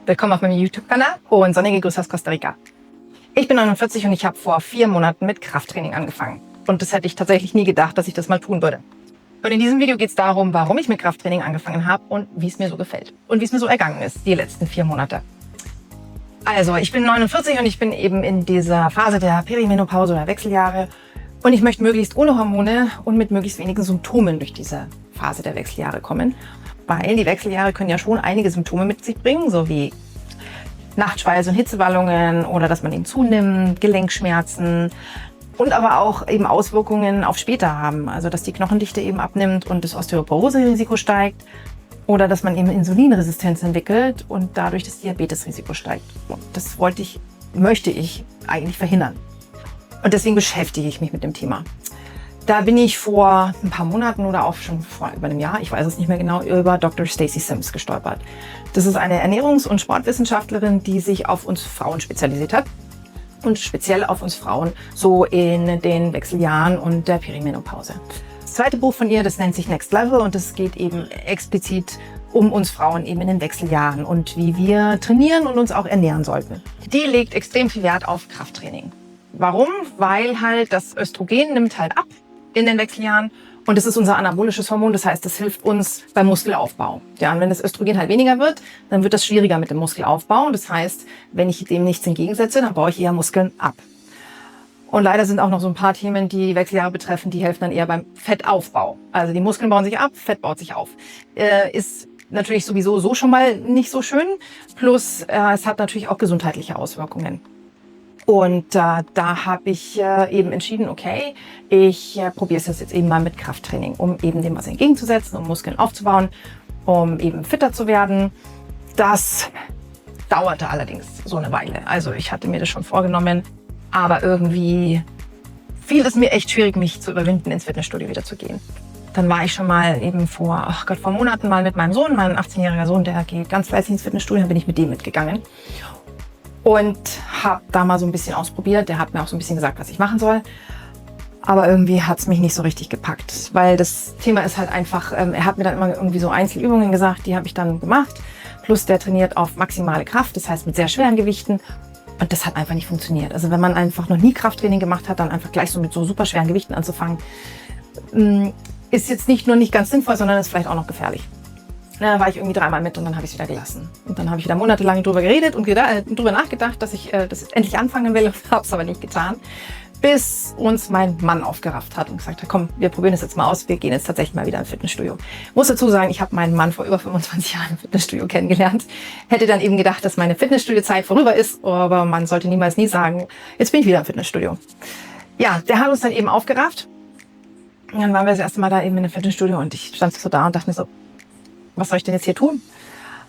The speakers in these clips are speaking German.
Willkommen auf meinem YouTube-Kanal und sonnige Grüße aus Costa Rica. Ich bin 49 und ich habe vor 4 Monaten mit Krafttraining angefangen. Und das hätte ich tatsächlich nie gedacht, dass ich das mal tun würde. Und in diesem Video geht es darum, warum ich mit Krafttraining angefangen habe und wie es mir so gefällt. Und wie es mir so ergangen ist, die letzten 4 Monate. Also, ich bin 49 und ich bin eben in dieser Phase der Perimenopause oder Wechseljahre. Und ich möchte möglichst ohne Hormone und mit möglichst wenigen Symptomen durch diese Phase der Wechseljahre kommen. Weil die Wechseljahre können ja schon einige Symptome mit sich bringen, so wie Nachtschweiß und Hitzewallungen oder dass man eben zunimmt, Gelenkschmerzen und aber auch eben Auswirkungen auf später haben. Also dass die Knochendichte eben abnimmt und das Osteoporose-Risiko steigt oder dass man eben Insulinresistenz entwickelt und dadurch das Diabetesrisiko steigt. Und das möchte ich eigentlich verhindern. Und deswegen beschäftige ich mich mit dem Thema. Da bin ich vor ein paar Monaten oder auch schon vor über einem Jahr, ich weiß es nicht mehr genau, über Dr. Stacy Sims gestolpert. Das ist eine Ernährungs- und Sportwissenschaftlerin, die sich auf uns Frauen spezialisiert hat. Und speziell auf uns Frauen, so in den Wechseljahren und der Perimenopause. Das zweite Buch von ihr, das nennt sich Next Level und es geht eben explizit um uns Frauen eben in den Wechseljahren und wie wir trainieren und uns auch ernähren sollten. Die legt extrem viel Wert auf Krafttraining. Warum? Weil halt das Östrogen nimmt halt ab in den Wechseljahren und es ist unser anabolisches Hormon, das heißt, das hilft uns beim Muskelaufbau. Ja, und wenn das Östrogen halt weniger wird, dann wird das schwieriger mit dem Muskelaufbau. Das heißt, wenn ich dem nichts entgegensetze, dann baue ich eher Muskeln ab. Und leider sind auch noch so ein paar Themen, die Wechseljahre betreffen, die helfen dann eher beim Fettaufbau. Also die Muskeln bauen sich ab, Fett baut sich auf. Ist natürlich sowieso so schon mal nicht so schön. Plus es hat natürlich auch gesundheitliche Auswirkungen. Und da habe ich eben entschieden, okay, ich probiere es jetzt eben mal mit Krafttraining, um eben dem was entgegenzusetzen, um Muskeln aufzubauen, um eben fitter zu werden. Das dauerte allerdings so eine Weile. Also ich hatte mir das schon vorgenommen, aber irgendwie fiel es mir echt schwierig, mich zu überwinden, ins Fitnessstudio wieder zu gehen. Dann war ich schon mal eben vor Monaten mal mit meinem Sohn, mein 18-jähriger Sohn, der geht ganz fleißig ins Fitnessstudio, dann bin ich mit dem mitgegangen. Und habe da mal so ein bisschen ausprobiert. Der hat mir auch so ein bisschen gesagt, was ich machen soll. Aber irgendwie hat es mich nicht so richtig gepackt. Weil das Thema ist halt einfach, er hat mir dann immer irgendwie so Einzelübungen gesagt, die habe ich dann gemacht. Plus der trainiert auf maximale Kraft, das heißt mit sehr schweren Gewichten. Und das hat einfach nicht funktioniert. Also wenn man einfach noch nie Krafttraining gemacht hat, dann einfach gleich so mit so super schweren Gewichten anzufangen, ist jetzt nicht nur nicht ganz sinnvoll, sondern ist vielleicht auch noch gefährlich. Da war ich irgendwie 3-mal mit und dann habe ich es wieder gelassen. Und dann habe ich wieder monatelang drüber geredet und drüber nachgedacht, dass ich das endlich anfangen will. Habe es aber nicht getan. Bis uns mein Mann aufgerafft hat und gesagt hat, komm, wir probieren das jetzt mal aus. Wir gehen jetzt tatsächlich mal wieder ins Fitnessstudio. Muss dazu sagen, ich habe meinen Mann vor über 25 Jahren im Fitnessstudio kennengelernt. Hätte dann eben gedacht, dass meine Fitnessstudio-Zeit vorüber ist. Aber man sollte niemals nie sagen, jetzt bin ich wieder im Fitnessstudio. Ja, der hat uns dann eben aufgerafft. Und dann waren wir das erste Mal da eben in dem Fitnessstudio und ich stand so da und dachte mir so, was soll ich denn jetzt hier tun?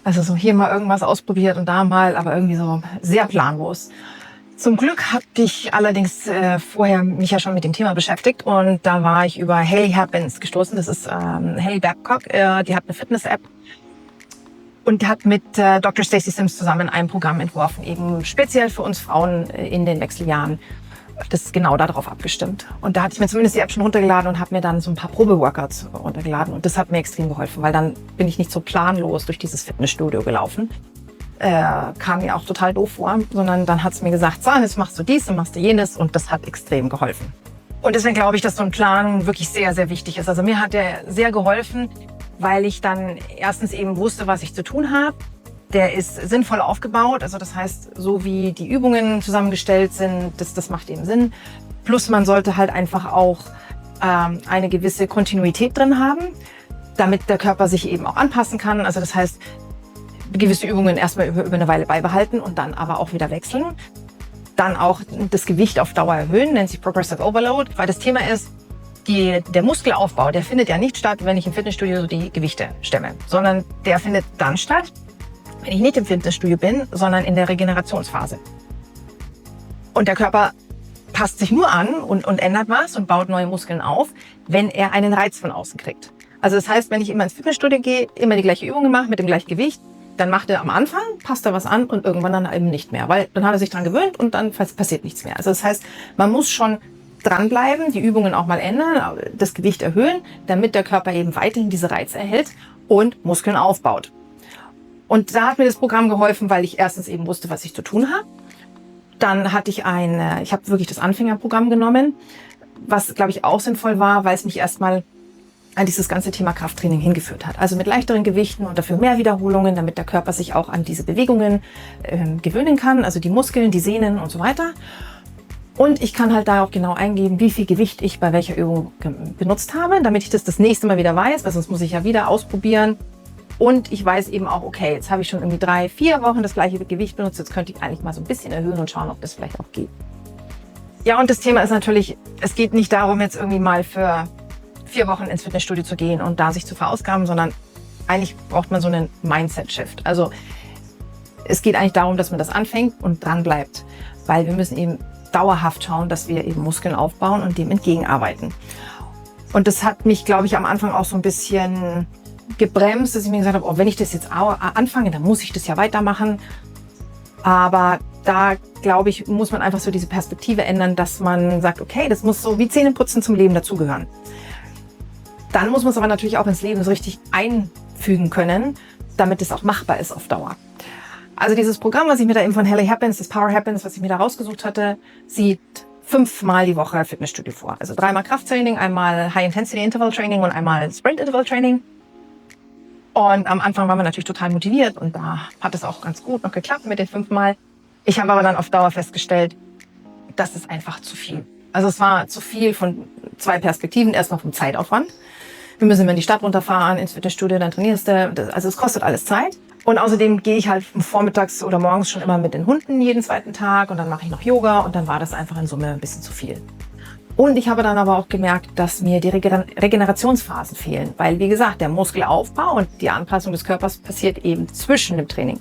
Also so hier mal irgendwas ausprobiert und da mal, aber irgendwie so sehr planlos. Zum Glück hatte ich allerdings vorher mich ja schon mit dem Thema beschäftigt und da war ich über Hailey Happens gestoßen. Das ist Hailey Babcock, die hat eine Fitness-App und hat mit Dr. Stacy Sims zusammen ein Programm entworfen, eben speziell für uns Frauen in den Wechseljahren. Das ist genau darauf abgestimmt. Und da hatte ich mir zumindest die App schon runtergeladen und habe mir dann so ein paar Probe-Workouts runtergeladen. Und das hat mir extrem geholfen, weil dann bin ich nicht so planlos durch dieses Fitnessstudio gelaufen. Kam mir auch total doof vor, sondern dann hat es mir gesagt, so, jetzt machst du dies und machst du jenes und das hat extrem geholfen. Und deswegen glaube ich, dass so ein Plan wirklich sehr, sehr wichtig ist. Also mir hat der sehr geholfen, weil ich dann erstens eben wusste, was ich zu tun habe. Der ist sinnvoll aufgebaut, also das heißt, so wie die Übungen zusammengestellt sind, das macht eben Sinn. Plus man sollte halt einfach auch eine gewisse Kontinuität drin haben, damit der Körper sich eben auch anpassen kann. Also das heißt, gewisse Übungen erstmal über eine Weile beibehalten und dann aber auch wieder wechseln. Dann auch das Gewicht auf Dauer erhöhen, nennt sich Progressive Overload, weil das Thema ist, der Muskelaufbau, der findet ja nicht statt, wenn ich im Fitnessstudio die Gewichte stemme, sondern der findet dann statt, wenn ich nicht im Fitnessstudio bin, sondern in der Regenerationsphase. Und der Körper passt sich nur an und ändert was und baut neue Muskeln auf, wenn er einen Reiz von außen kriegt. Also das heißt, wenn ich immer ins Fitnessstudio gehe, immer die gleiche Übungen mache mit dem gleichen Gewicht, dann macht er am Anfang, passt er was an und irgendwann dann eben nicht mehr, weil dann hat er sich dran gewöhnt und dann passiert nichts mehr. Also das heißt, man muss schon dranbleiben, die Übungen auch mal ändern, das Gewicht erhöhen, damit der Körper eben weiterhin diese Reize erhält und Muskeln aufbaut. Und da hat mir das Programm geholfen, weil ich erstens eben wusste, was ich zu tun habe. Dann hatte ich ich habe wirklich das Anfängerprogramm genommen, was, glaube ich, auch sinnvoll war, weil es mich erstmal an dieses ganze Thema Krafttraining hingeführt hat. Also mit leichteren Gewichten und dafür mehr Wiederholungen, damit der Körper sich auch an diese Bewegungen gewöhnen kann, also die Muskeln, die Sehnen und so weiter. Und ich kann halt da auch genau eingeben, wie viel Gewicht ich bei welcher Übung benutzt habe, damit ich das nächste Mal wieder weiß, weil sonst muss ich ja wieder ausprobieren. Und ich weiß eben auch, okay, jetzt habe ich schon irgendwie 3, 4 Wochen das gleiche Gewicht benutzt, jetzt könnte ich eigentlich mal so ein bisschen erhöhen und schauen, ob das vielleicht auch geht. Ja, und das Thema ist natürlich, es geht nicht darum, jetzt irgendwie mal für 4 Wochen ins Fitnessstudio zu gehen und da sich zu verausgaben, sondern eigentlich braucht man so einen Mindset-Shift. Also es geht eigentlich darum, dass man das anfängt und dran bleibt, weil wir müssen eben dauerhaft schauen, dass wir eben Muskeln aufbauen und dem entgegenarbeiten. Und das hat mich, glaube ich, am Anfang auch so ein bisschen gebremst, dass ich mir gesagt habe, oh, wenn ich das jetzt anfange, dann muss ich das ja weitermachen. Aber da, glaube ich, muss man einfach so diese Perspektive ändern, dass man sagt, okay, das muss so wie Zähneputzen zum Leben dazugehören. Dann muss man es aber natürlich auch ins Leben so richtig einfügen können, damit es auch machbar ist auf Dauer. Also dieses Programm, was ich mir da eben von Helly Happens, das Power Happens, was ich mir da rausgesucht hatte, sieht 5-mal die Woche Fitnessstudio vor. Also 3-mal Krafttraining, einmal High Intensity Interval Training und einmal Sprint Interval Training. Und am Anfang waren wir natürlich total motiviert und da hat es auch ganz gut noch geklappt mit den 5-mal. Ich habe aber dann auf Dauer festgestellt, das ist einfach zu viel. Also es war zu viel von 2 Perspektiven. Erstmal vom Zeitaufwand. Wir müssen in die Stadt runterfahren, ins Fitnessstudio, dann trainierst du. Also es kostet alles Zeit. Und außerdem gehe ich halt vormittags oder morgens schon immer mit den Hunden jeden zweiten Tag und dann mache ich noch Yoga und dann war das einfach in Summe ein bisschen zu viel. Und ich habe dann aber auch gemerkt, dass mir die Regenerationsphasen fehlen, weil wie gesagt, der Muskelaufbau und die Anpassung des Körpers passiert eben zwischen dem Training.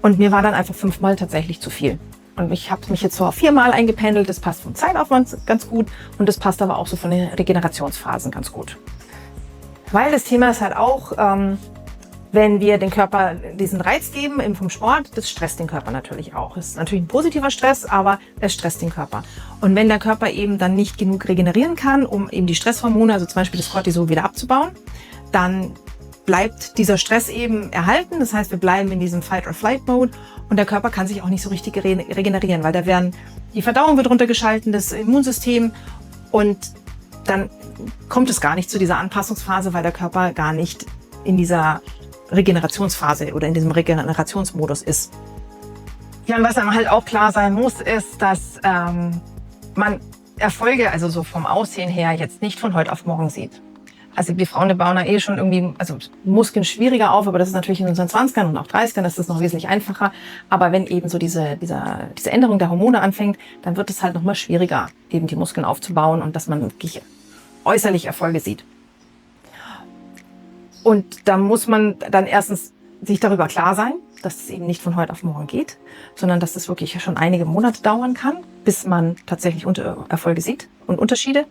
Und mir war dann einfach 5-mal tatsächlich zu viel. Und ich habe mich jetzt so auf 4-mal eingependelt. Das passt vom Zeitaufwand ganz gut und das passt aber auch so von den Regenerationsphasen ganz gut. Weil das Thema ist halt auch, wenn wir den Körper diesen Reiz geben, eben vom Sport, das stresst den Körper natürlich auch. Es ist natürlich ein positiver Stress, aber es stresst den Körper. Und wenn der Körper eben dann nicht genug regenerieren kann, um eben die Stresshormone, also zum Beispiel das Cortisol, wieder abzubauen, dann bleibt dieser Stress eben erhalten. Das heißt, wir bleiben in diesem Fight-or-Flight-Mode und der Körper kann sich auch nicht so richtig regenerieren, weil die Verdauung wird runtergeschalten, das Immunsystem, und dann kommt es gar nicht zu dieser Anpassungsphase, weil der Körper gar nicht in dieser Regenerationsphase oder in diesem Regenerationsmodus ist. Ja, und was einem halt auch klar sein muss, ist, dass man Erfolge, also so vom Aussehen her, jetzt nicht von heute auf morgen sieht. Also wir Frauen, die bauen da schon irgendwie, also Muskeln schwieriger auf, aber das ist natürlich in unseren 20ern und auch 30ern ist das noch wesentlich einfacher. Aber wenn eben so diese Änderung der Hormone anfängt, dann wird es halt noch mal schwieriger, eben die Muskeln aufzubauen und dass man wirklich äußerlich Erfolge sieht. Und da muss man dann erstens sich darüber klar sein, dass es eben nicht von heute auf morgen geht, sondern dass es wirklich schon einige Monate dauern kann, bis man tatsächlich Erfolge sieht und Unterschiede.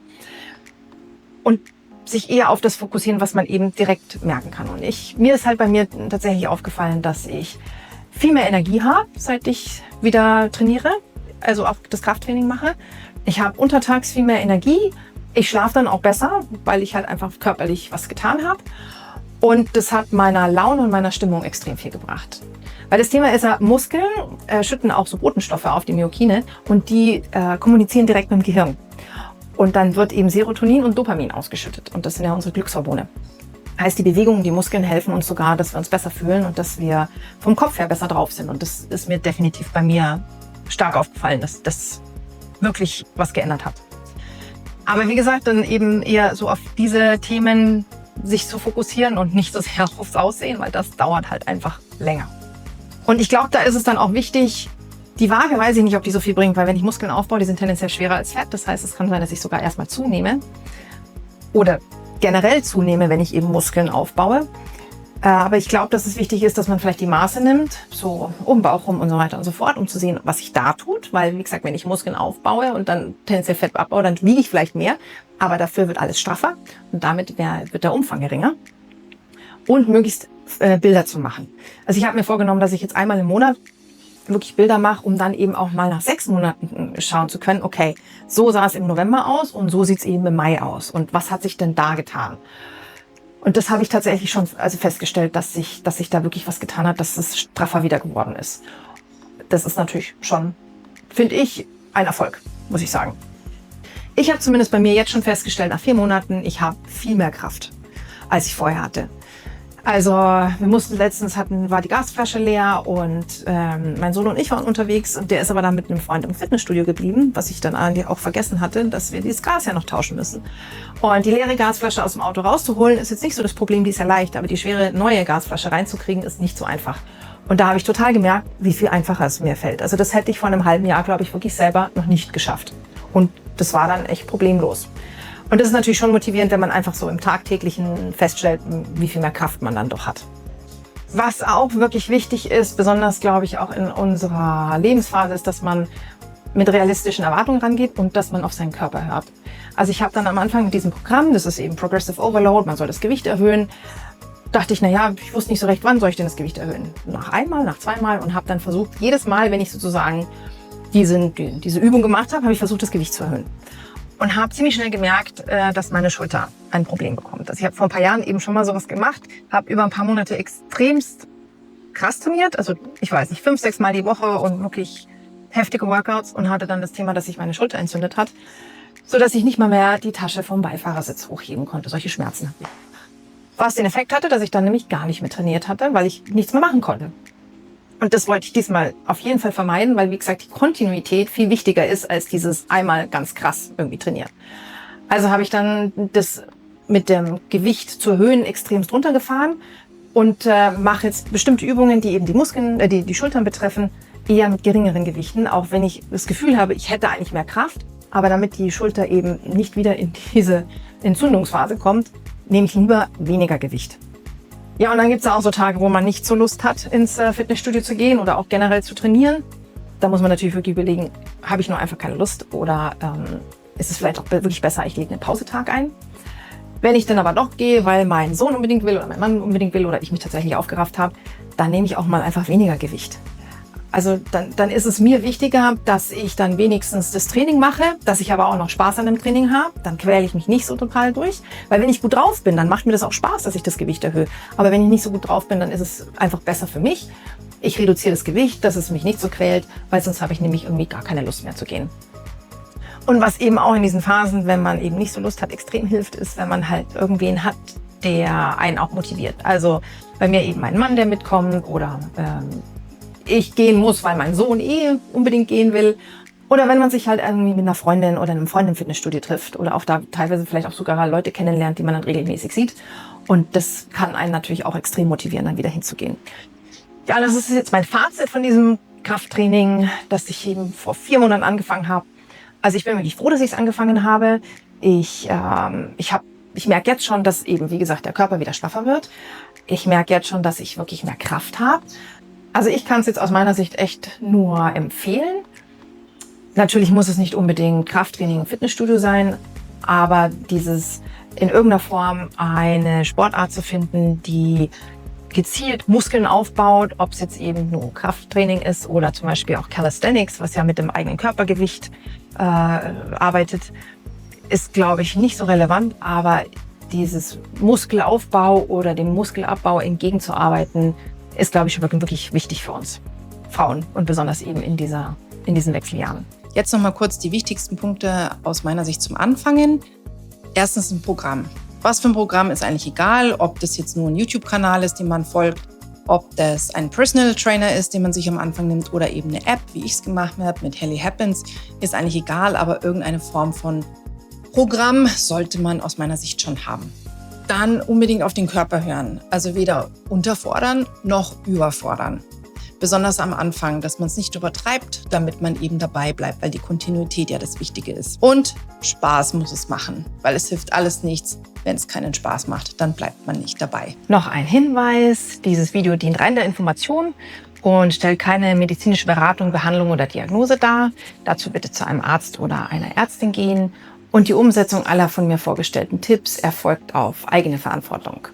Und sich eher auf das fokussieren, was man eben direkt merken kann. Und mir ist halt bei mir tatsächlich aufgefallen, dass ich viel mehr Energie habe, seit ich wieder trainiere, also auch das Krafttraining mache. Ich habe untertags viel mehr Energie. Ich schlafe dann auch besser, weil ich halt einfach körperlich was getan habe. Und das hat meiner Laune und meiner Stimmung extrem viel gebracht. Weil das Thema ist ja, Muskeln schütten auch so Botenstoffe auf, die Myokine, und die kommunizieren direkt mit dem Gehirn. Und dann wird eben Serotonin und Dopamin ausgeschüttet. Und das sind ja unsere Glückshormone. Heißt, die Bewegungen, die Muskeln helfen uns sogar, dass wir uns besser fühlen und dass wir vom Kopf her besser drauf sind. Und das ist mir definitiv bei mir stark aufgefallen, dass das wirklich was geändert hat. Aber wie gesagt, dann eben eher so auf diese Themen sich zu fokussieren und nicht so sehr aufs Aussehen, weil das dauert halt einfach länger. Und ich glaube, da ist es dann auch wichtig, die Waage weiß ich nicht, ob die so viel bringt, weil wenn ich Muskeln aufbaue, die sind tendenziell schwerer als Fett. Das heißt, es kann sein, dass ich sogar erstmal zunehme oder generell zunehme, wenn ich eben Muskeln aufbaue. Aber ich glaube, dass es wichtig ist, dass man vielleicht die Maße nimmt, so um Bauch rum und so weiter und so fort, um zu sehen, was sich da tut. Weil, wie gesagt, wenn ich Muskeln aufbaue und dann tendenziell Fett abbaue, dann wiege ich vielleicht mehr, aber dafür wird alles straffer und damit wird der Umfang geringer. Und möglichst Bilder zu machen. Also ich habe mir vorgenommen, dass ich jetzt einmal im Monat wirklich Bilder mache, um dann eben auch mal nach 6 Monaten schauen zu können, okay, so sah es im November aus und so sieht es eben im Mai aus. Und was hat sich denn da getan? Und das habe ich tatsächlich schon festgestellt, dass sich da wirklich was getan hat, dass es straffer wieder geworden ist. Das ist natürlich schon, finde ich, ein Erfolg, muss ich sagen. Ich habe zumindest bei mir jetzt schon festgestellt, nach 4 Monaten, ich habe viel mehr Kraft, als ich vorher hatte. Also wir mussten war die Gasflasche leer und mein Sohn und ich waren unterwegs und der ist aber dann mit einem Freund im Fitnessstudio geblieben, was ich dann eigentlich auch vergessen hatte, dass wir dieses Gas ja noch tauschen müssen. Und die leere Gasflasche aus dem Auto rauszuholen, ist jetzt nicht so das Problem, die ist ja leicht, aber die schwere neue Gasflasche reinzukriegen, ist nicht so einfach. Und da habe ich total gemerkt, wie viel einfacher es mir fällt. Also das hätte ich vor einem halben Jahr, glaube ich, wirklich selber noch nicht geschafft. Und das war dann echt problemlos. Und das ist natürlich schon motivierend, wenn man einfach so im Tagtäglichen feststellt, wie viel mehr Kraft man dann doch hat. Was auch wirklich wichtig ist, besonders glaube ich auch in unserer Lebensphase, ist, dass man mit realistischen Erwartungen rangeht und dass man auf seinen Körper hört. Also ich habe dann am Anfang mit diesem Programm, das ist eben Progressive Overload, man soll das Gewicht erhöhen, dachte ich, naja, ich wusste nicht so recht, wann soll ich denn das Gewicht erhöhen? Nach einmal, nach zweimal und habe dann versucht, jedes Mal, wenn ich sozusagen diese Übung gemacht habe, habe ich versucht, das Gewicht zu erhöhen. Und habe ziemlich schnell gemerkt, dass meine Schulter ein Problem bekommt. Also ich habe vor ein paar Jahren eben schon mal sowas gemacht, habe über ein paar Monate extremst krass trainiert, also ich weiß nicht, 5, 6 Mal die Woche und wirklich heftige Workouts und hatte dann das Thema, dass sich meine Schulter entzündet hat, so dass ich nicht mal mehr die Tasche vom Beifahrersitz hochheben konnte, solche Schmerzen hatte. Was den Effekt hatte, dass ich dann nämlich gar nicht mehr trainiert hatte, weil ich nichts mehr machen konnte. Und das wollte ich diesmal auf jeden Fall vermeiden, weil, wie gesagt, die Kontinuität viel wichtiger ist als dieses einmal ganz krass irgendwie trainieren. Also habe ich dann das mit dem Gewicht zu erhöhen extremst runtergefahren und mache jetzt bestimmte Übungen, die eben die Muskeln, die Schultern betreffen, eher mit geringeren Gewichten, auch wenn ich das Gefühl habe, ich hätte eigentlich mehr Kraft. Aber damit die Schulter eben nicht wieder in diese Entzündungsphase kommt, nehme ich lieber weniger Gewicht. Ja, und dann gibt es auch so Tage, wo man nicht so Lust hat, ins Fitnessstudio zu gehen oder auch generell zu trainieren. Da muss man natürlich wirklich überlegen, habe ich nur einfach keine Lust oder ist es vielleicht auch wirklich besser, ich lege einen Pausetag ein. Wenn ich dann aber doch gehe, weil mein Sohn unbedingt will oder mein Mann unbedingt will oder ich mich tatsächlich aufgerafft habe, dann nehme ich auch mal einfach weniger Gewicht. Also dann ist es mir wichtiger, dass ich dann wenigstens das Training mache, dass ich aber auch noch Spaß an dem Training habe. Dann quäle ich mich nicht so total durch. Weil wenn ich gut drauf bin, dann macht mir das auch Spaß, dass ich das Gewicht erhöhe. Aber wenn ich nicht so gut drauf bin, dann ist es einfach besser für mich. Ich reduziere das Gewicht, dass es mich nicht so quält, weil sonst habe ich nämlich irgendwie gar keine Lust mehr zu gehen. Und was eben auch in diesen Phasen, wenn man eben nicht so Lust hat, extrem hilft, ist, wenn man halt irgendwen hat, der einen auch motiviert. Also bei mir eben mein Mann, der mitkommt oder ich gehen muss, weil mein Sohn unbedingt gehen will. Oder wenn man sich halt irgendwie mit einer Freundin oder einem Freund im Fitnessstudio trifft oder auch da teilweise vielleicht auch sogar Leute kennenlernt, die man dann regelmäßig sieht. Und das kann einen natürlich auch extrem motivieren, dann wieder hinzugehen. Ja, das ist jetzt mein Fazit von diesem Krafttraining, das ich eben vor 4 Monaten angefangen habe. Also ich bin wirklich froh, dass ich es angefangen habe. Ich merke jetzt schon, dass eben, wie gesagt, der Körper wieder straffer wird. Ich merke jetzt schon, dass ich wirklich mehr Kraft habe. Also ich kann es jetzt aus meiner Sicht echt nur empfehlen. Natürlich muss es nicht unbedingt Krafttraining im Fitnessstudio sein, aber dieses in irgendeiner Form eine Sportart zu finden, die gezielt Muskeln aufbaut, ob es jetzt eben nur Krafttraining ist oder zum Beispiel auch Calisthenics, was ja mit dem eigenen Körpergewicht arbeitet, ist, glaube ich, nicht so relevant, aber dieses Muskelaufbau oder dem Muskelabbau entgegenzuarbeiten, ist, glaube ich, wirklich wichtig für uns Frauen und besonders eben in diesen Wechseljahren. Jetzt noch mal kurz die wichtigsten Punkte aus meiner Sicht zum Anfangen. Erstens ein Programm. Was für ein Programm ist eigentlich egal, ob das jetzt nur ein YouTube-Kanal ist, dem man folgt, ob das ein Personal Trainer ist, den man sich am Anfang nimmt oder eben eine App, wie ich es gemacht habe mit Helly Happens, ist eigentlich egal, aber irgendeine Form von Programm sollte man aus meiner Sicht schon haben. Dann unbedingt auf den Körper hören. Also weder unterfordern noch überfordern. Besonders am Anfang, dass man es nicht übertreibt, damit man eben dabei bleibt, weil die Kontinuität ja das Wichtige ist. Und Spaß muss es machen, weil es hilft alles nichts. Wenn es keinen Spaß macht, dann bleibt man nicht dabei. Noch ein Hinweis, dieses Video dient rein der Information und stellt keine medizinische Beratung, Behandlung oder Diagnose dar. Dazu bitte zu einem Arzt oder einer Ärztin gehen. Und die Umsetzung aller von mir vorgestellten Tipps erfolgt auf eigene Verantwortung.